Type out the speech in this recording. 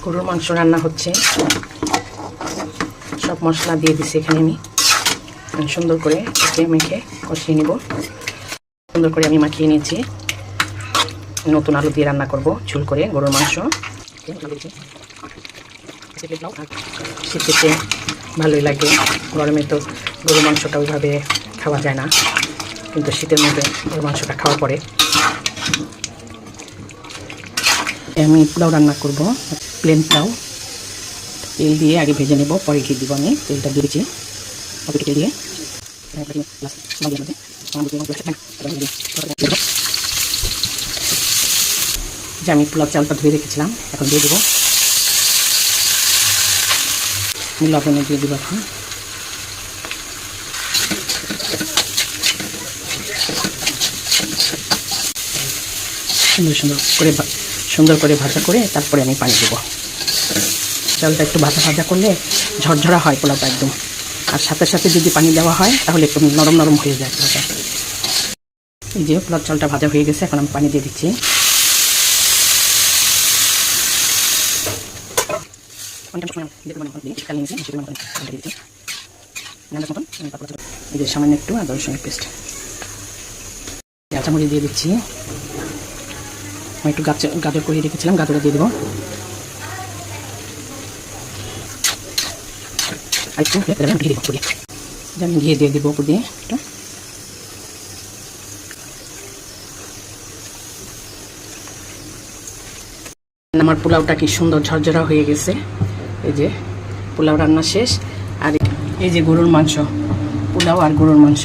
গরুর মাংস রান্না হচ্ছে, সব মশলা দিয়ে দিচ্ছি এখানে আমি সুন্দর করে মেখে কষিয়ে নিব। সুন্দর করে আমি মাখিয়ে নিয়েছি। নতুন আলু দিয়ে রান্না করব ঝোল করে গরুর মাংস। শীতে ভালোই লাগে, গরমে তো গরুর মাংসটা ওইভাবে খাওয়া যায় না, কিন্তু শীতের মধ্যে গরুর মাংসটা খাওয়া পড়ে। আমি পোলাও রান্না করব, প্লেন পোলাও। তেল দিয়ে আগে ভেজে নেব, পরে ঘি দিব। আমি তেলটা দিয়েছি অল্প তেল দিয়ে। যে আমি পোলাও চালটা ধুয়ে রেখেছিলাম, এখন দিয়ে দেবো। লবণে দিয়ে দেবো এখন। সুন্দর করে ভাজা করে তারপরে আমি পানি দেবো। চালটা একটু ভাজা ভাজা করলে ঝরঝরা হয় পোলাওটা একদম, আর সাথে সাথে যদি পানি দেওয়া হয় তাহলে একটু নরম নরম হয়ে যায় পোলাওটা। এই যে পোলাও চালটা ভাজা হয়ে গেছে, এখন আমি পানি দিয়ে দিচ্ছি। এই যে সামান্য একটু আদা রসুনের পেস্ট, কাঁচামরিচ দিয়ে দিচ্ছি। আমি একটু গাজর করে রেখেছিলাম, গাজরটা দিয়ে দেবো। আর একটু আমি ঘিয়ে দিয়ে দেবো উপর দিয়ে একটু। আমার পোলাওটা কি সুন্দর ঝরঝরা হয়ে গেছে। এই যে পোলাও রান্না শেষ, আর এই যে গরুর মাংস, পোলাও আর গরুর মাংস।